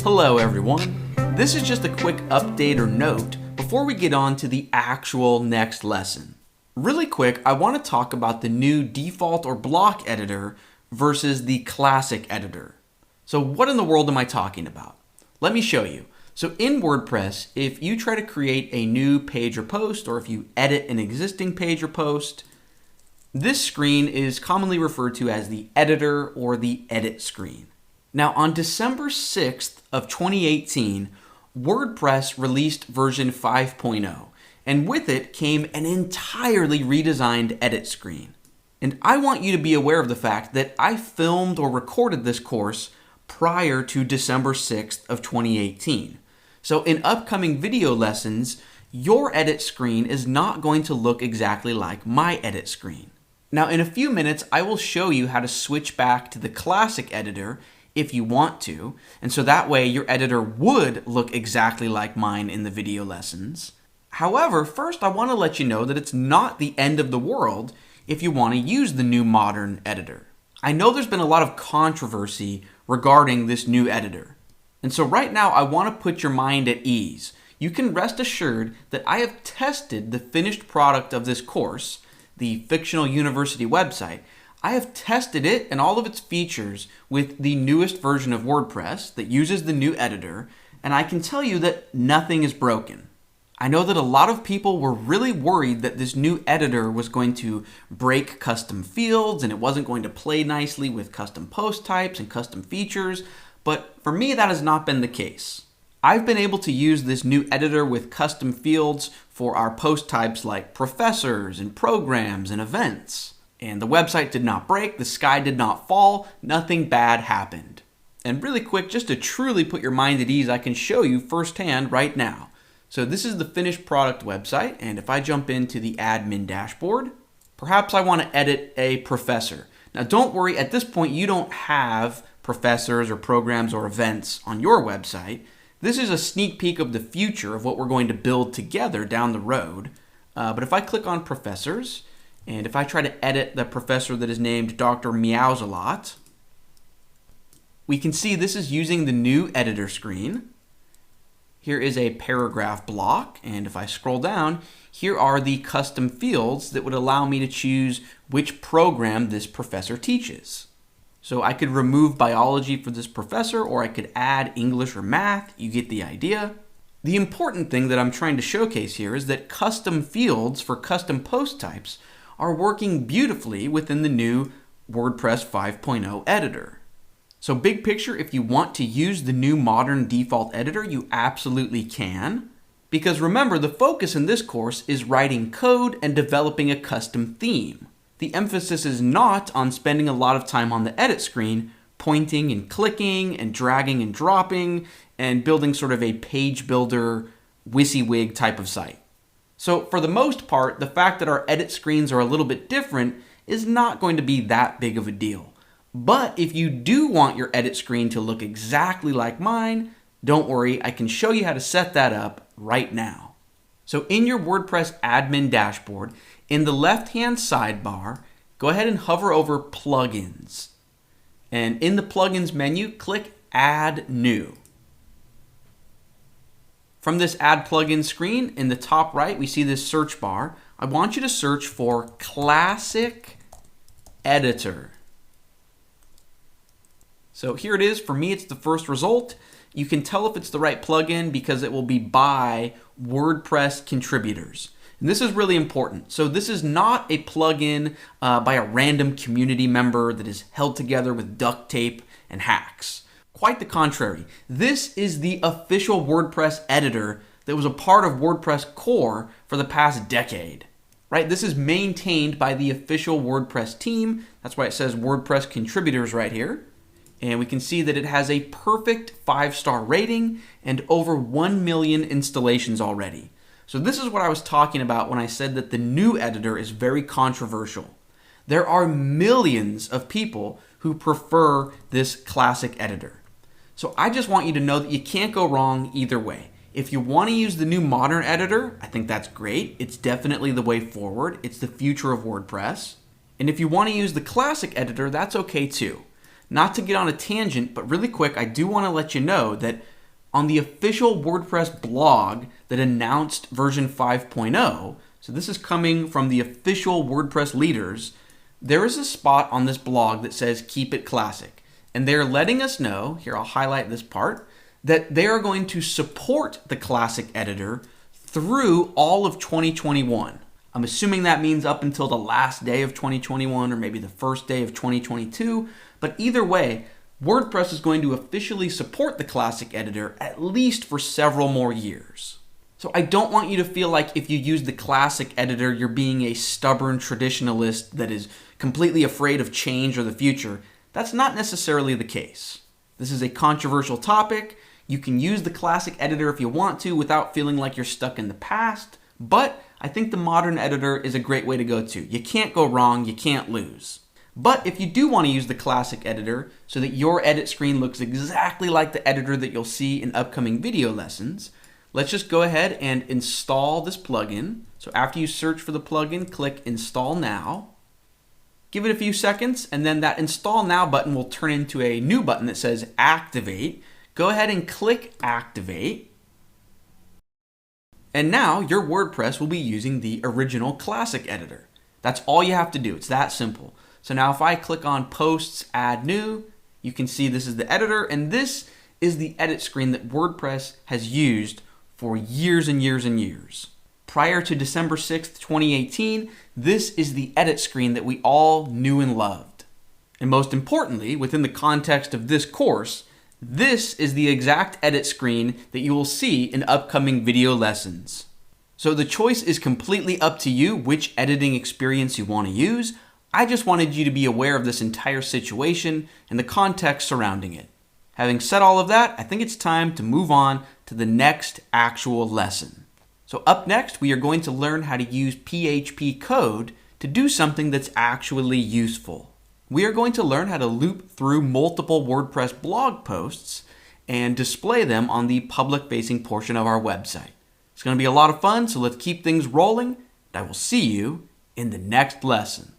Hello everyone. This is just a quick update or note before we get on to the actual next lesson. Really quick, I want to talk about the new default or block editor versus the classic editor. So what in the world am I talking about? Let me show you. So in WordPress, if you try to create a new page or post, or if you edit an existing page or post, this screen is commonly referred to as the editor or the edit screen. Now on December 6th of 2018, WordPress released version 5.0, and with it came an entirely redesigned edit screen. And I want you to be aware of the fact that I filmed or recorded this course prior to December 6th of 2018. So in upcoming video lessons, your edit screen is not going to look exactly like my edit screen. Now in a few minutes, I will show you how to switch back to the classic editor if you want to, and so that way your editor would look exactly like mine in the video lessons. However, first I want to let you know that it's not the end of the world if you want to use the new modern editor. I know there's been a lot of controversy regarding this new editor, and so right now I want to put your mind at ease. You can rest assured that I have tested the finished product of this course, the Fictional University website. I have tested it and all of its features with the newest version of WordPress that uses the new editor, and I can tell you that nothing is broken. I know that a lot of people were really worried that this new editor was going to break custom fields and it wasn't going to play nicely with custom post types and custom features, but for me that has not been the case. I've been able to use this new editor with custom fields for our post types like professors and programs and events. And the website did not break, the sky did not fall, nothing bad happened. And really quick, just to truly put your mind at ease, I can show you firsthand right now. So this is the finished product website, and if I jump into the admin dashboard, perhaps I want to edit a professor. Now don't worry, at this point you don't have professors or programs or events on your website. This is a sneak peek of the future of what we're going to build together down the road. But if I click on professors, and if I try to edit the professor that is named Dr. Meowsalot, we can see this is using the new editor screen. Here is a paragraph block, and if I scroll down, here are the custom fields that would allow me to choose which program this professor teaches. So I could remove biology for this professor, or I could add English or math. You get the idea. The important thing that I'm trying to showcase here is that custom fields for custom post types are working beautifully within the new WordPress 5.0 editor. So big picture, if you want to use the new modern default editor, you absolutely can. Because remember, the focus in this course is writing code and developing a custom theme. The emphasis is not on spending a lot of time on the edit screen, pointing and clicking and dragging and dropping and building sort of a page builder WYSIWYG type of site. So for the most part, the fact that our edit screens are a little bit different is not going to be that big of a deal. But if you do want your edit screen to look exactly like mine, don't worry, I can show you how to set that up right now. So in your WordPress admin dashboard, in the left-hand sidebar, go ahead and hover over Plugins. And in the Plugins menu, click Add New. From this Add Plugin screen, in the top right, we see this search bar. I want you to search for Classic Editor. So here it is. For me, it's the first result. You can tell if it's the right plugin because it will be by WordPress contributors. And this is really important. So this is not a plugin by a random community member that is held together with duct tape and hacks. Quite the contrary. This is the official WordPress editor that was a part of WordPress core for the past decade. Right? This is maintained by the official WordPress team. That's why it says WordPress contributors right here. And we can see that it has a perfect 5-star rating and over 1 million installations already. So this is what I was talking about when I said that the new editor is very controversial. There are millions of people who prefer this classic editor. So I just want you to know that you can't go wrong either way. If you want to use the new modern editor, I think that's great. It's definitely the way forward. It's the future of WordPress. And if you want to use the classic editor, that's okay too. Not to get on a tangent, but really quick, I do want to let you know that on the official WordPress blog that announced version 5.0, so this is coming from the official WordPress leaders, there is a spot on this blog that says keep it classic. And they're letting us know, here I'll highlight this part, that they are going to support the classic editor through all of 2021. I'm assuming that means up until the last day of 2021 or maybe the first day of 2022. But either way, WordPress is going to officially support the classic editor at least for several more years. So I don't want you to feel like if you use the classic editor, you're being a stubborn traditionalist that is completely afraid of change or the future. That's not necessarily the case. This is a controversial topic. You can use the classic editor if you want to without feeling like you're stuck in the past, but I think the modern editor is a great way to go to. You can't go wrong, you can't lose. But if you do want to use the classic editor so that your edit screen looks exactly like the editor that you'll see in upcoming video lessons, let's just go ahead and install this plugin. So after you search for the plugin, click Install Now. Give it a few seconds, and then that Install Now button will turn into a new button that says Activate. Go ahead and click Activate. And now your WordPress will be using the original classic editor. That's all you have to do. It's that simple. So now if I click on Posts, Add New, you can see this is the editor, and this is the edit screen that WordPress has used for years and years and years. Prior to December 6th, 2018, this is the edit screen that we all knew and loved. And most importantly, within the context of this course, this is the exact edit screen that you will see in upcoming video lessons. So the choice is completely up to you which editing experience you want to use. I just wanted you to be aware of this entire situation and the context surrounding it. Having said all of that, I think it's time to move on to the next actual lesson. So up next, we are going to learn how to use PHP code to do something that's actually useful. We are going to learn how to loop through multiple WordPress blog posts and display them on the public-facing portion of our website. It's going to be a lot of fun, so let's keep things rolling, and I will see you in the next lesson.